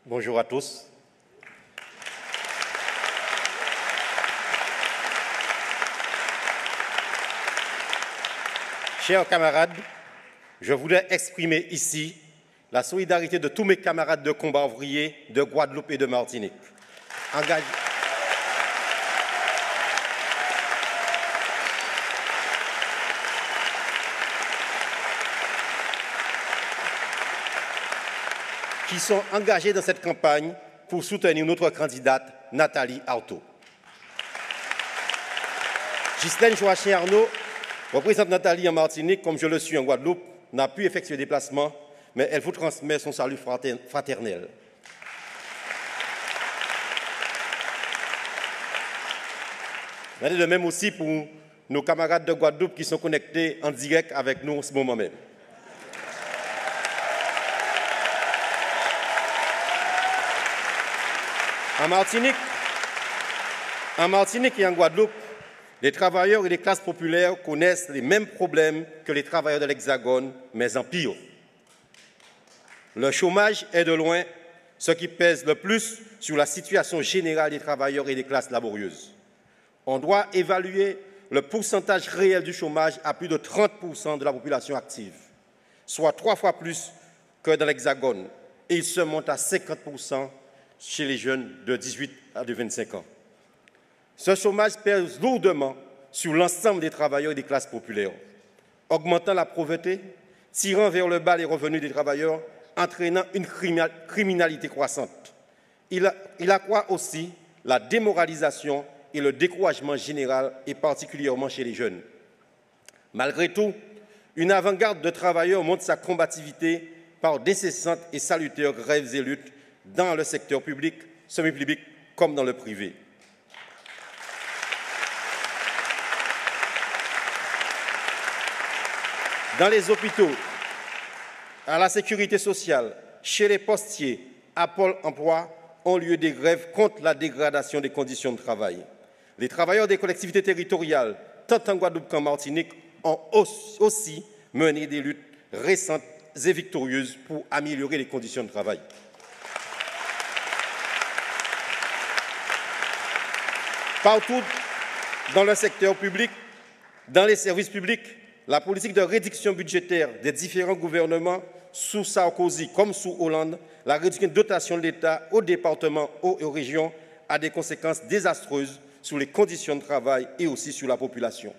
Bonjour à tous. Chers camarades, je voudrais exprimer ici la solidarité de tous mes camarades de combat ouvriers de Guadeloupe et de Martinique, qui sont engagés dans cette campagne pour soutenir notre candidate Nathalie Arthaud. Ghislaine Joachim-Arnaud représente Nathalie en Martinique, comme je le suis en Guadeloupe, n'a pu effectuer le déplacement, mais elle vous transmet son salut fraternel. De même aussi pour nos camarades de Guadeloupe qui sont connectés en direct avec nous en ce moment même. En Martinique et en Guadeloupe, les travailleurs et les classes populaires connaissent les mêmes problèmes que les travailleurs de l'Hexagone, mais en pire. Le chômage est de loin ce qui pèse le plus sur la situation générale des travailleurs et des classes laborieuses. On doit évaluer le pourcentage réel du chômage à plus de 30% de la population active, soit 3 fois plus que dans l'Hexagone, et il se monte à 50% chez les jeunes de 18 à 25 ans. Ce chômage pèse lourdement sur l'ensemble des travailleurs et des classes populaires, augmentant la pauvreté, tirant vers le bas les revenus des travailleurs, entraînant une criminalité croissante. Il accroît aussi la démoralisation et le découragement général, et particulièrement chez les jeunes. Malgré tout, une avant-garde de travailleurs montre sa combativité par d'incessantes et salutaires grèves et luttes dans le secteur public, semi-public comme dans le privé. Dans les hôpitaux, à la sécurité sociale, chez les postiers, à Pôle emploi, ont lieu des grèves contre la dégradation des conditions de travail. Les travailleurs des collectivités territoriales, tant en Guadeloupe qu'en Martinique, ont aussi mené des luttes récentes et victorieuses pour améliorer les conditions de travail. Partout dans le secteur public, dans les services publics, la politique de réduction budgétaire des différents gouvernements, sous Sarkozy comme sous Hollande, la réduction de dotation de l'État aux départements et aux régions a des conséquences désastreuses sur les conditions de travail et aussi sur la population.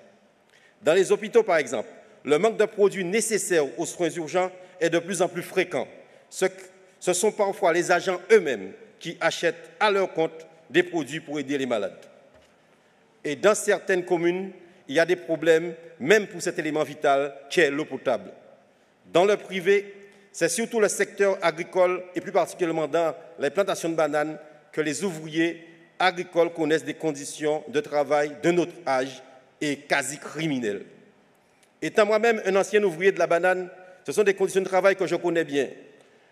Dans les hôpitaux, par exemple, le manque de produits nécessaires aux soins urgents est de plus en plus fréquent. Ce sont parfois les agents eux-mêmes qui achètent à leur compte des produits pour aider les malades. Et dans certaines communes, il y a des problèmes, même pour cet élément vital qu'est l'eau potable. Dans le privé, c'est surtout le secteur agricole, et plus particulièrement dans les plantations de bananes, que les ouvriers agricoles connaissent des conditions de travail de notre âge et quasi criminelles. Étant moi-même un ancien ouvrier de la banane, ce sont des conditions de travail que je connais bien.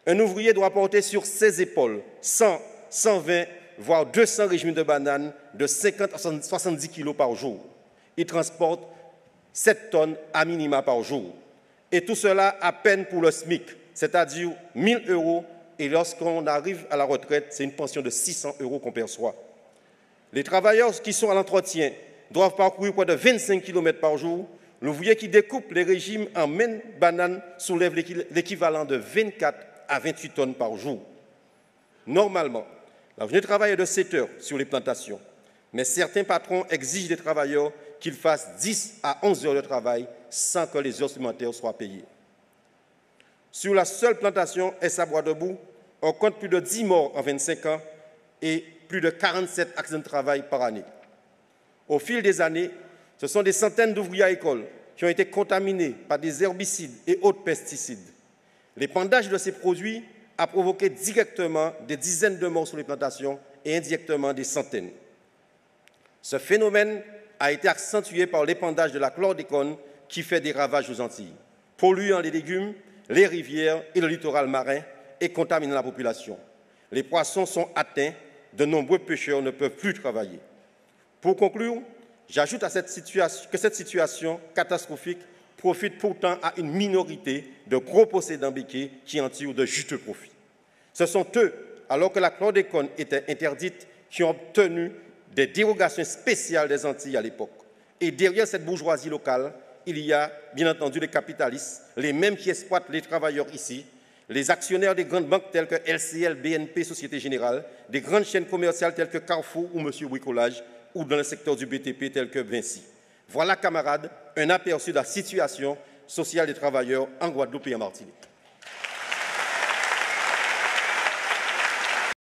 Un ouvrier doit porter sur ses épaules 100, 120, voire 200 régimes de bananes de 50 à 70 kg par jour. Il transporte 7 tonnes à minima par jour. Et tout cela à peine pour le SMIC, c'est-à-dire 1 000 €. Et lorsqu'on arrive à la retraite, c'est une pension de 600 € qu'on perçoit. Les travailleurs qui sont à l'entretien doivent parcourir près de 25 km par jour. L'ouvrier qui découpe les régimes en main banane soulève l'équivalent de 24 à 28 tonnes par jour. Normalement, la journée de travail est de 7 heures sur les plantations, mais certains patrons exigent des travailleurs qu'ils fassent 10 à 11 heures de travail sans que les heures supplémentaires soient payées. Sur la seule plantation Essa-Bois-Debout, on compte plus de 10 morts en 25 ans et plus de 47 accidents de travail par année. Au fil des années, ce sont des centaines d'ouvriers agricoles qui ont été contaminés par des herbicides et autres pesticides. L'épandage de ces produits a provoqué directement des dizaines de morts sur les plantations et indirectement des centaines. Ce phénomène a été accentué par l'épandage de la chlordécone qui fait des ravages aux Antilles, polluant les légumes, les rivières et le littoral marin et contaminant la population. Les poissons sont atteints, de nombreux pêcheurs ne peuvent plus travailler. Pour conclure, j'ajoute que cette situation catastrophique profite pourtant à une minorité de gros possédants béquets qui en tirent de juteux profits. Ce sont eux, alors que la chlordécone était interdite, qui ont obtenu des dérogations spéciales des Antilles à l'époque. Et derrière cette bourgeoisie locale, il y a bien entendu les capitalistes, les mêmes qui exploitent les travailleurs ici, les actionnaires des grandes banques telles que LCL, BNP, Société Générale, des grandes chaînes commerciales telles que Carrefour ou Monsieur Bricolage, ou dans le secteur du BTP tel que Vinci. Voilà, camarades, un aperçu de la situation sociale des travailleurs en Guadeloupe et en Martinique.